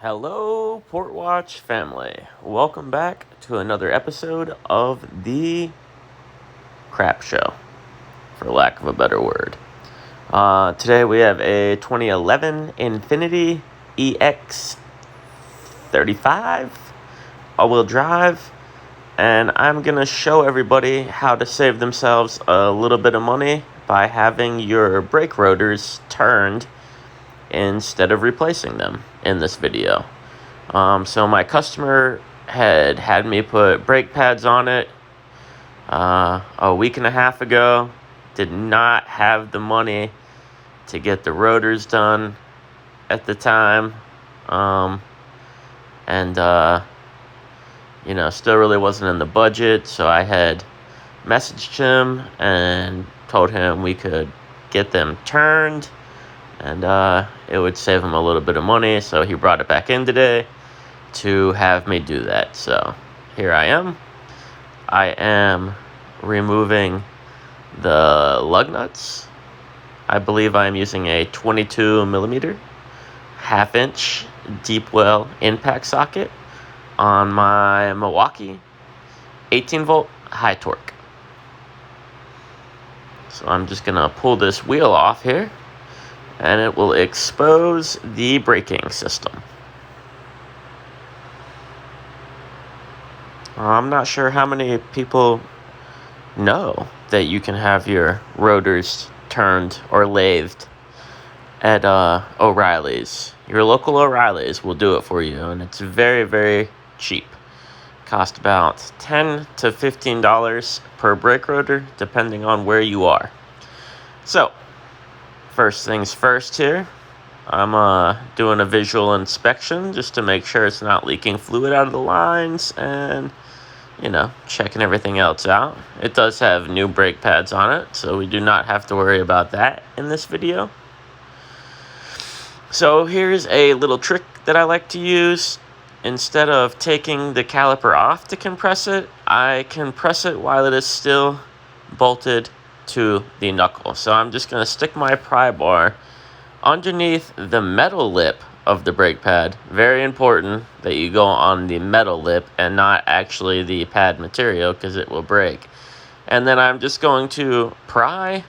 Hello, Port Watch family. Welcome back to another episode of the crap show, for lack of a better word. Today we have a 2011 Infiniti EX35 all-wheel drive, and I'm going to show everybody how to save themselves a little bit of money by having your brake rotors turned instead of replacing them in this video. So my customer had me put brake pads on it a week and a half ago. Did not have the money to get the rotors done at the time. Still really wasn't in the budget. So I had messaged him and told him we could get them turned, and it would save him a little bit of money. So he brought it back in today to have me do that. So here I am. I am removing the lug nuts. I believe I am using a 22mm half-inch deep well impact socket on my Milwaukee 18-volt high torque. So I'm just gonna pull this wheel off here, and it will expose the braking system. I'm not sure how many people know that you can have your rotors turned or lathed at O'Reilly's. Your local O'Reilly's will do it for you, and it's very, very cheap. Cost about $10 to $15 per brake rotor, depending on where you are. So, first things first here, I'm doing a visual inspection just to make sure it's not leaking fluid out of the lines, and checking everything else out. It does have new brake pads on it, so we do not have to worry about that in this video. So here's a little trick that I like to use. Instead of taking the caliper off to compress it, I compress it while it is still bolted to the knuckle. So I'm just going to stick my pry bar underneath the metal lip of the brake pad. Very important that you go on the metal lip and not actually the pad material, because it will break. And then I'm just going to pry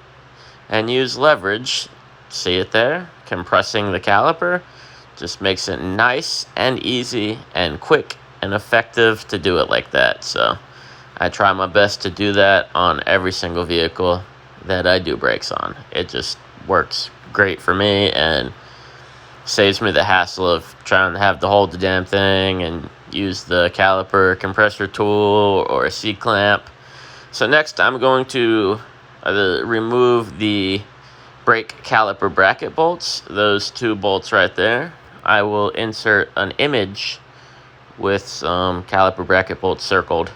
and use leverage. See it there? Compressing the caliper just makes it nice and easy and quick and effective to do it like that. So I try my best to do that on every single vehicle that I do brakes on. It just works great for me and saves me the hassle of trying to have to hold the damn thing and use the caliper compressor tool or a C-clamp. So next I'm going to remove the brake caliper bracket bolts, those two bolts right there. I will insert an image with some caliper bracket bolts circled.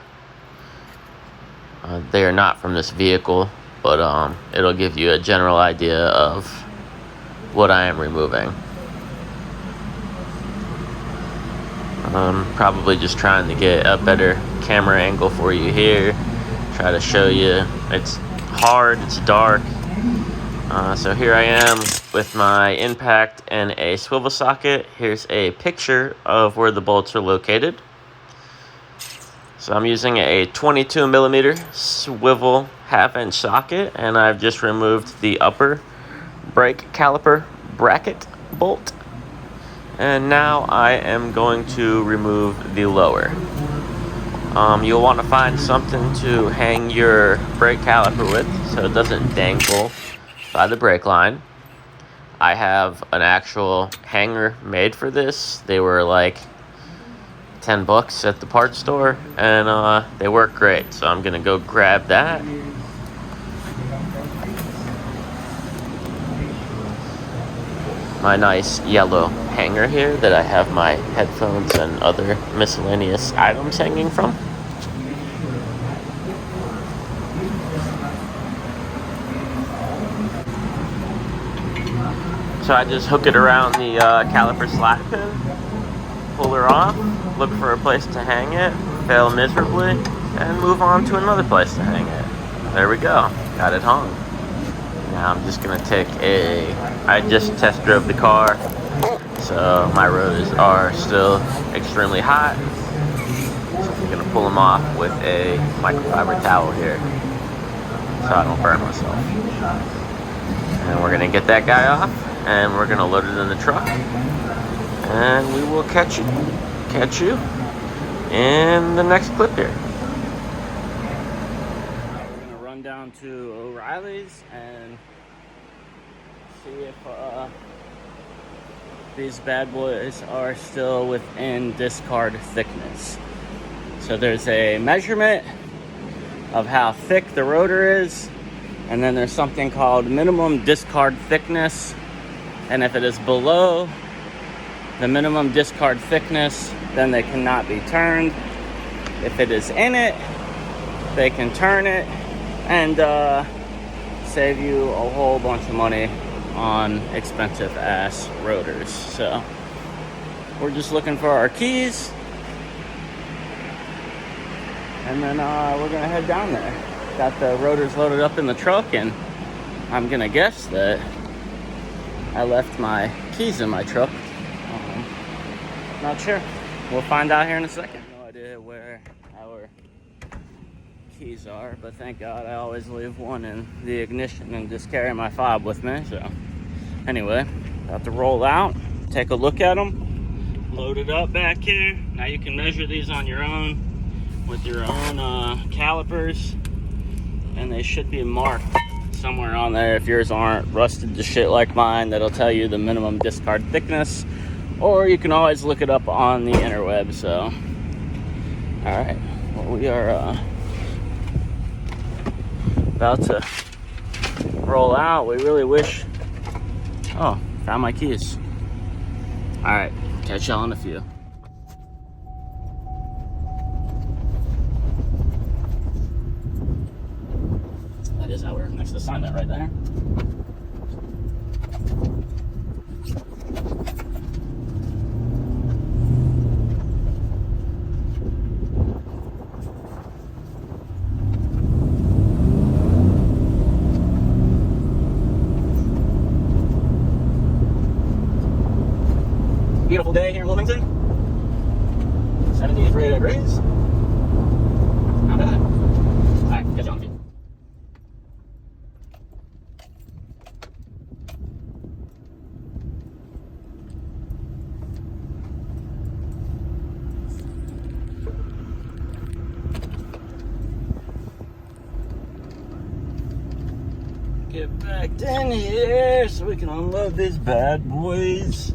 They are not from this vehicle, but it'll give you a general idea of what I am removing. I'm probably just trying to get a better camera angle for you here. Try to show you. It's hard, it's dark. So here I am with my impact and a swivel socket. Here's a picture of where the bolts are located. So I'm using a 22mm swivel half-inch socket, and I've just removed the upper brake caliper bracket bolt. And now I am going to remove the lower. You'll want to find something to hang your brake caliper with so it doesn't dangle by the brake line. I have an actual hanger made for this. They were like $10 at the parts store, and they work great. So I'm gonna go grab that. My nice yellow hanger here that I have my headphones and other miscellaneous items hanging from. So I just hook it around the caliper slide pin, pull her off, look for a place to hang it, fail miserably, and move on to another place to hang it. There we go, got it hung. Now I'm just gonna take I just test drove the car So my rotors are still extremely hot. So I'm gonna pull them off with a microfiber towel here so I don't burn myself. And we're gonna get that guy off and we're gonna load it in the truck. And we will catch you in the next clip here. We're gonna run down to O'Reilly's and see if these bad boys are still within discard thickness. So there's a measurement of how thick the rotor is, and then there's something called minimum discard thickness. And if it is below the minimum discard thickness, then they cannot be turned. If it is in it, they can turn it and save you a whole bunch of money on expensive ass rotors. So we're just looking for our keys, and then we're gonna head down there. Got the rotors loaded up in the truck, and I'm gonna guess that I left my keys in my truck. Not sure. We'll find out here in a second. No idea where our keys are, but thank God I always leave one in the ignition and just carry my fob with me. So anyway, about to roll out, take a look at them, load it up back here. Now you can measure these on your own with your own calipers, and they should be marked somewhere on there. If yours aren't rusted to shit like mine, that'll tell you the minimum discard thickness, or you can always look it up on the interweb. So all right, well, we are about to roll out. We really wish. Oh, found my keys. All right, catch y'all in a few. That is our next assignment right there. Beautiful day here in Wilmington. 73 degrees. Not bad. All right, catch you on the feet. Get back in here so we can unload these bad boys.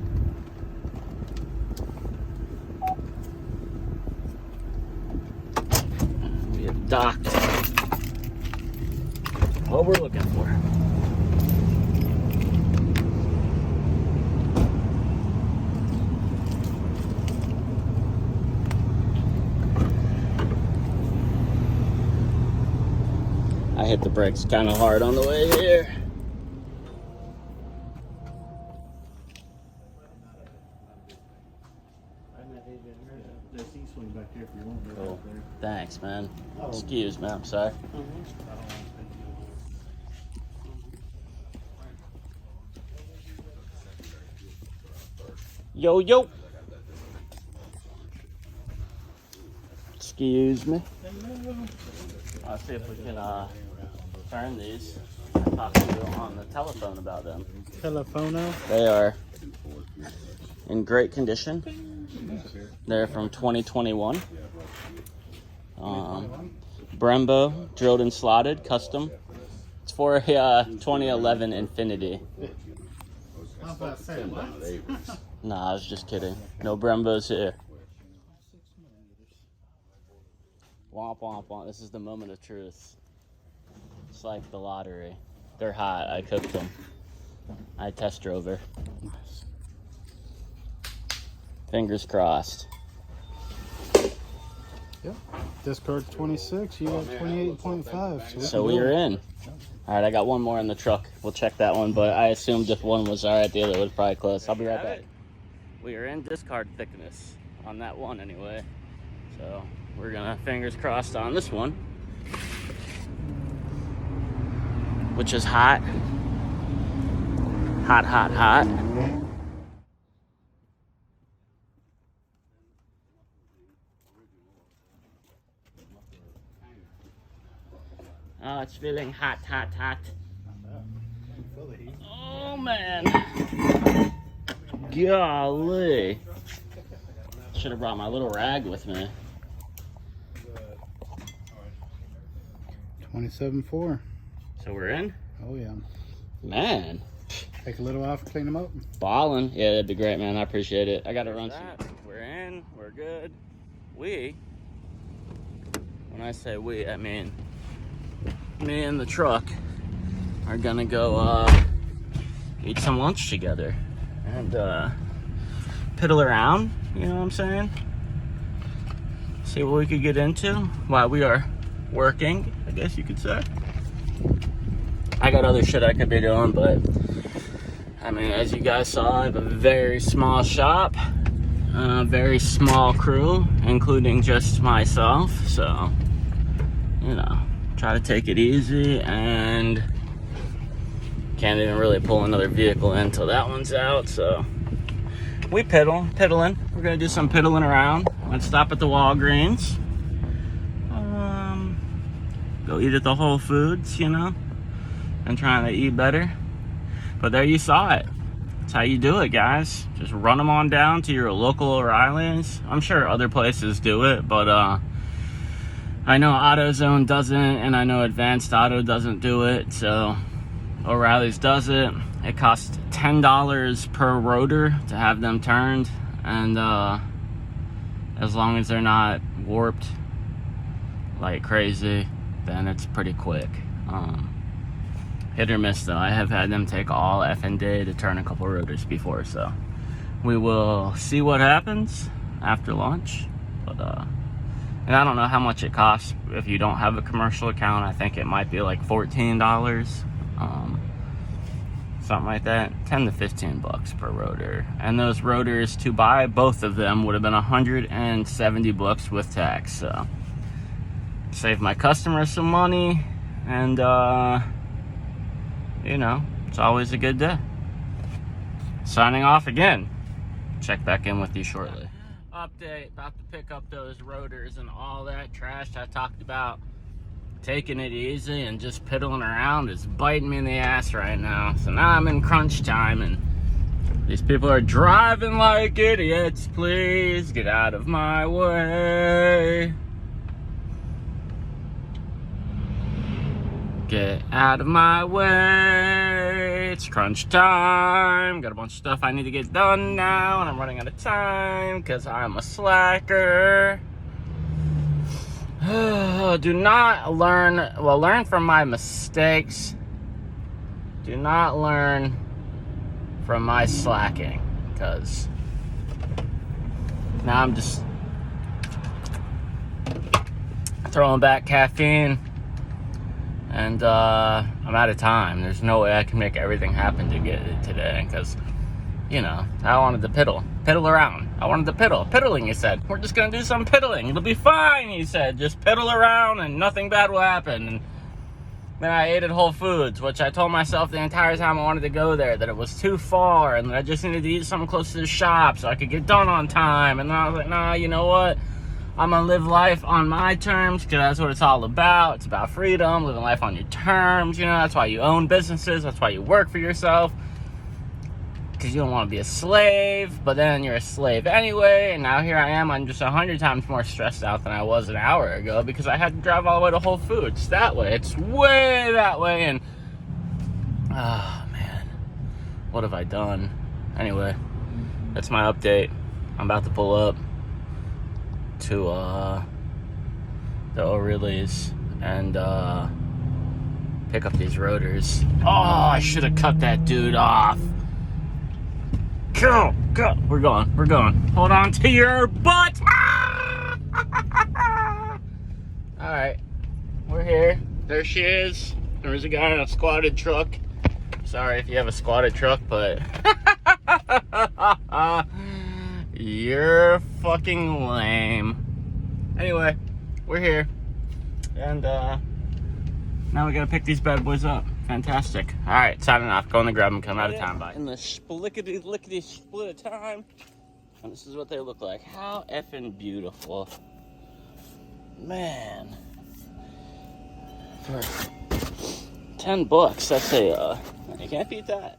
Docked what we're looking for. I hit the brakes kind of hard on the way here. Cool. Thanks, man. Excuse me, I'm sorry. Yo, yo. Excuse me. I'll see if we can turn these. I talked to you on the telephone about them. Telephono? They are in great condition. They're from 2021. Brembo, drilled and slotted, custom. It's for a 2011 Infiniti. I was about to say, what? Nah, I was just kidding. No Brembos here. Womp womp womp. This is the moment of truth. It's like the lottery. They're hot. I cooked them. I test drove her. Fingers crossed. Yep. Discard 26, you got 28.5. So we are in. All right, I got one more in the truck. We'll check that one, but I assumed if one was all right, the other was probably close. I'll be right back. We are in discard thickness on that one anyway. So we're gonna fingers crossed on this one, which is hot. Hot, hot, hot. Oh, it's feeling hot, hot, hot. Oh, man. Golly. Should have brought my little rag with me. 27.4. So we're in? Oh, yeah. Man. Take a little off, clean them up. Ballin'. Yeah, that'd be great, man. I appreciate it. I got to run some. We're in. We're good. When I say we, I mean me and the truck are gonna go eat some lunch together and piddle around, you know what I'm saying? See what we could get into while we are working, I guess you could say. I got other shit I could be doing, but I mean, as you guys saw, I have a very small shop, a very small crew, including just myself, so, you know, try to take it easy, and can't even really pull another vehicle in until that one's out, so we piddling. We're gonna do some piddling around. Let's stop at the Walgreens. Go eat at the Whole Foods, you know, and trying to eat better. But there you saw it. That's how you do it, guys. Just run them on down to your local O'Reilly's. I'm sure other places do it, but I know AutoZone doesn't, and I know Advanced Auto doesn't do it, so O'Reilly's does it. It costs $10 per rotor to have them turned, and as long as they're not warped like crazy, then it's pretty quick. Hit or miss though. I have had them take all effing day to turn a couple rotors before, so we will see what happens after lunch. But and I don't know how much it costs if you don't have a commercial account. I think it might be like $14, something like that. 10 to 15 bucks per rotor, and those rotors, to buy both of them, would have been 170 bucks with tax. So save my customers some money, and you know, it's always a good day. Signing off again. Check back in with you shortly. Update, about to pick up those rotors and all that trash I talked about. Taking it easy and just piddling around is biting me in the ass right now. So now I'm in crunch time, and these people are driving like idiots. Please get out of my way. Get out of my way. It's crunch time. Got a bunch of stuff I need to get done now, and I'm running out of time because I'm a slacker. Do not learn from my mistakes. Do not learn from my slacking, because now I'm just throwing back caffeine. And I'm out of time. There's no way I can make everything happen to get it today, because, you know, I wanted to piddle around. I wanted to piddling, he said. We're just gonna do some piddling. It'll be fine, he said. Just piddle around and nothing bad will happen. And then I ate at Whole Foods, which I told myself the entire time I wanted to go there that it was too far, and that I just needed to eat something close to the shop so I could get done on time. And then I was like, nah, you know what? I'm gonna live life on my terms, because that's what it's all about. It's about freedom, living life on your terms. You know, that's why you own businesses. That's why you work for yourself, because you don't want to be a slave. But then you're a slave anyway, and now here I am. I'm just 100 times more stressed out than I was an hour ago, because I had to drive all the way to Whole Foods. That way. It's way that way, and oh man, what have I done? Anyway, that's my update. I'm about to pull up to the O'Reilly's and pick up these rotors. Oh, I should have cut that dude off. Go. We're going. Hold on to your butt. All right, we're here. There she is. There's a guy in a squatted truck. Sorry if you have a squatted truck, but you're fucking lame. Anyway, we're here, and now we gotta pick these bad boys up. Fantastic. All right, signing off. Going to grab them. Come out of time. Bye. In the splickety lickety split of time, and this is what they look like. How effing beautiful, man. for $10. That's a, you can't beat that.